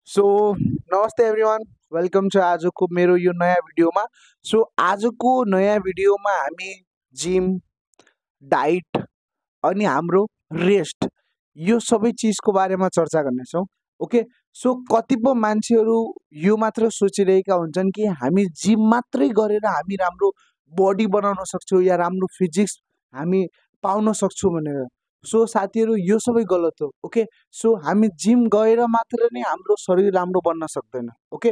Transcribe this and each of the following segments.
So नमस्ते everyone, welcome छ आजको मेरो यो नयाँ भिडियोमा। सो आजको नयाँ भिडियोमा हामी जिम, डाइट अनि हाम्रो रेस्ट यो सबै चिजको बारेमा चर्चा गर्नेछौँ। ओके, सो कतिपय मान्छेहरू यो मात्र सोचिरहेका हुन्छन् कि हामी जिम मात्रै गरेर हामी राम्रो बडी बनाउन सक्छौँ या राम्रो फिजिक्स हामी पाउन सक्छौँ भनेर। सो साथीहरू, यो सबै गलत हो। ओके, सो हामी जिम गएर मात्र नै हाम्रो शरीर राम्रो बन्न सक्दैन। ओके,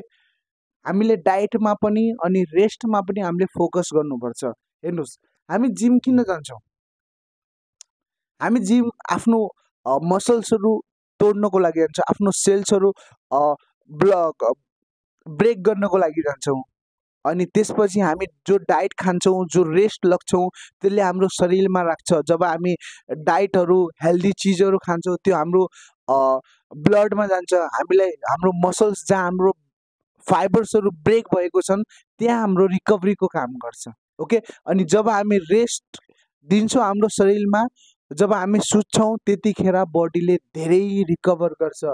हामीले डाइटमा पनि अनि रेस्टमा पनि हामीले फोकस गर्नुपर्छ। हेर्नुहोस्, हामी जिम किन जान्छौँ? हामी जिम आफ्नो मसल्सहरू तोड्नको लागि जान्छौँ, आफ्नो सेल्सहरू ब्लक ब्रेक गर्नको लागि जान्छौँ। अनि त्यसपछि हामी जो डाइट खान्छौँ, जो रेस्ट लग्छौँ, त्यसले हाम्रो शरीरमा राख्छ। जब हामी डाइटहरू हेल्दी चिजहरू खान्छौँ, त्यो हाम्रो ब्लडमा जान्छ। हामीलाई हाम्रो मसल्स जहाँ हाम्रो फाइबर्सहरू ब्रेक भएको छन् त्यहाँ हाम्रो रिकभरीको काम गर्छ। ओके, अनि जब हामी रेस्ट दिन्छौँ हाम्रो शरीरमा, जब हामी सुत्छौँ त्यतिखेर बडीले धेरै रिकभर गर्छ,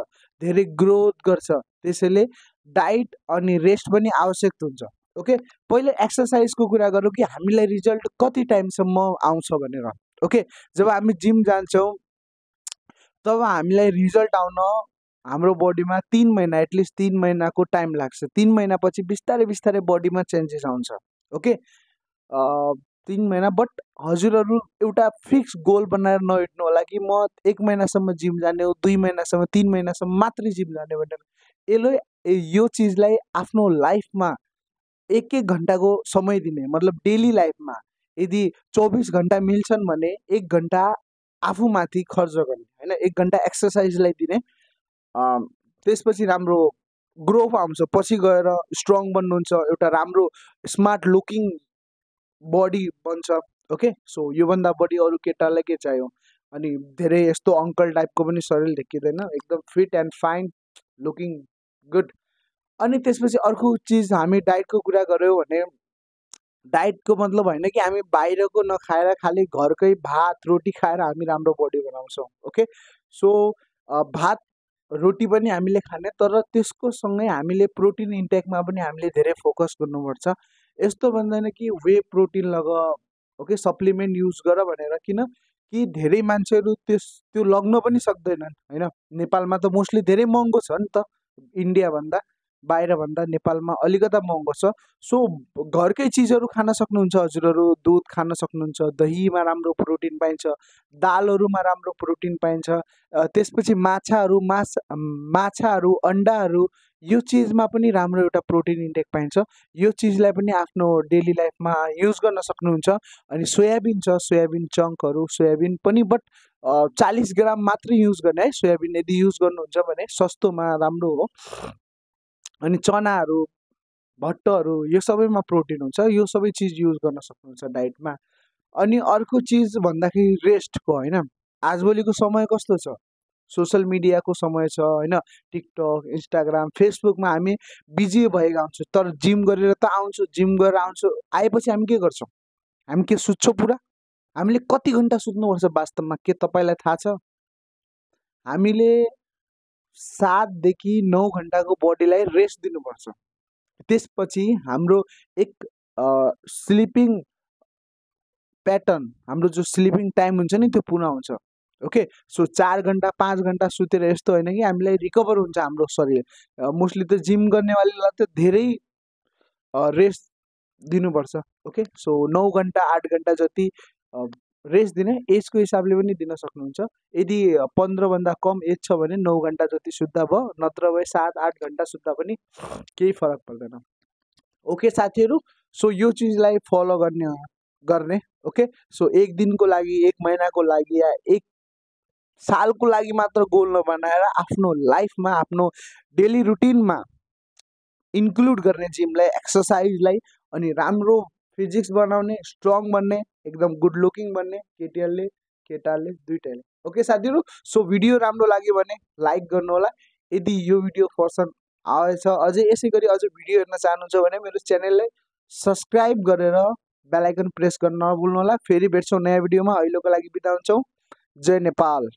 धेरै ग्रोथ गर्छ। त्यसैले डाइट अनि रेस्ट पनि आवश्यक हुन्छ। ओके, पहिले एक्सर्साइजको कुरा गरौँ कि हामीलाई रिजल्ट कति टाइमसम्म आउँछ भनेर। ओके, जब हामी जिम जान्छौँ तब हामीलाई रिजल्ट आउन हाम्रो बडीमा 3 महिना, एटलिस्ट 3 महिनाको टाइम लाग्छ। 3 महिनापछि बिस्तारै बिस्तारै बडीमा चेन्जेस आउँछ। ओके, 3 महिना, बट हजुरहरू एउटा फिक्स गोल बनाएर नहिँड्नु होला कि म 1 महिनासम्म जिम जाने हो, 2 महिनासम्म, 3 महिनासम्म मात्रै जिम जाने भनेर। यो चिजलाई आफ्नो लाइफमा एक एक घन्टाको समय दिने, मतलब डेली लाइफमा यदि 24 घन्टा मिल्छन् भने 1 घन्टा आफूमाथि खर्च गर्ने, होइन, 1 घन्टा एक्सर्साइजलाई दिने। त्यसपछि राम्रो ग्रोथ आउँछ, पछि गएर स्ट्रङ बन्नुहुन्छ, एउटा राम्रो स्मार्ट लुकिङ बडी बन्छ। ओके, सो योभन्दा बढी अरू केटालाई के चाहियो? अनि धेरै यस्तो अङ्कल टाइपको पनि शरीर देखिँदैन, एकदम fit and fine looking good. अनि त्यसपछि अर्को चिज, हामी डाइटको कुरा गऱ्यौँ भने डाइटको मतलब होइन कि हामी बाहिरको नखाएर खालि घरकै भात रोटी खाएर हामी राम्रो बडी बनाउँछौँ। ओके, सो भात रोटी पनि हामीले खाने, तर त्यसको सँगै हामीले प्रोटिन इन्टेकमा पनि हामीले धेरै फोकस गर्नुपर्छ। यस्तो भन्दैन कि वे प्रोटिन लग, ओके, सप्लिमेन्ट युज गर भनेर, किन कि धेरै मान्छेहरू त्यो लग्न पनि सक्दैनन्, होइन। नेपालमा त मोस्टली धेरै महँगो छ नि त, इन्डियाभन्दा बाहिरभन्दा नेपालमा अलिकता महँगो छ। सो घरकै चिजहरू खान सक्नुहुन्छ हजुरहरू, दुध खान सक्नुहुन्छ, दहीमा राम्रो प्रोटिन पाइन्छ, दालहरूमा राम्रो प्रोटिन पाइन्छ। त्यसपछि माछाहरू, अन्डाहरू, यो चिजमा पनि राम्रो एउटा प्रोटिन इन्टेक पाइन्छ। यो चिजलाई पनि आफ्नो डेली लाइफमा युज गर्न सक्नुहुन्छ। अनि सोयाबिन छ, सोयाबिन चङ्कहरू, सोयाबिन पनि, बट 40 ग्राम मात्रै युज गर्ने है। सोयाबिन यदि युज गर्नुहुन्छ भने सस्तोमा राम्रो हो। अनि चनाहरू, भट्टहरू, यो सबैमा प्रोटिन हुन्छ। यो सबै चिज युज गर्न सक्नुहुन्छ डाइटमा। अनि अर्को चिज भन्दाखेरि रेस्टको, होइन। आजभोलिको समय कस्तो छ? सोसल मिडियाको समय छ, होइन। टिकटक, इन्स्टाग्राम, फेसबुकमा हामी बिजी भएका हुन्छौँ। तर जिम गरेर त आउँछु, जिम गरेर आउँछु, आएपछि हामी के गर्छौँ? हामी के सुत्छौँ पुरा? हामीले कति घन्टा सुत्नुपर्छ वास्तवमा, के तपाईँलाई थाहा छ? हामीले 7 देखि 9 घन्टाको बडीलाई रेस्ट दिनुपर्छ। त्यसपछि हाम्रो एक स्लिपिङ प्याटर्न, हाम्रो जो स्लिपिङ टाइम हुन्छ नि त्यो पुरा हुन्छ। ओके, सो 4 घन्टा 5 घन्टा सुतेर यस्तो होइन कि हामीलाई रिकभर हुन्छ हाम्रो शरीर। मोस्टली त जिम गर्नेवालीलाई त धेरै रेस्ट दिनुपर्छ। ओके, सो 9 घन्टा 8 घन्टा जति रेस्ट दिने, एजको हिसाबले पनि दिन सक्नुहुन्छ। यदि 15भन्दा कम एज छ भने 9 घन्टा जति सुत्दा भयो, नत्र भए 7-8 घन्टा सुत्दा पनि केही फरक पर्दैन। ओके साथीहरू, सो यो चिजलाई फलो गर्ने। ओके, सो 1 दिनको लागि, 1 महिनाको लागि या 1 सालको लागि मात्र गोल नबनाएर आफ्नो लाइफमा, आफ्नो डेली रुटिनमा इन्क्लुड गर्ने जिमलाई, एक्सर्साइजलाई, अनि राम्रो फिजिक्स बनाउने, स्ट्रङ बन्ने, एकदम गुड लुकिङ बन्ने, केटाले दुइटैले। ओके साथीहरू, सो भिडियो राम्रो लाग्यो भने लाइक गर्नु होला। यदि यो भिडियो पसन्द आएछ, अझै यसै गरी अझै भिडियो हेर्न चाहनुहुन्छ भने मेरो च्यानललाई सब्सक्राइब गरेर बेल आइकन प्रेस गर्न नभुल्नु होला। फेरि भेट्छौँ नयाँ भिडियोमा। अहिलेको लागि बिदा हुन्छौँ। जय नेपाल।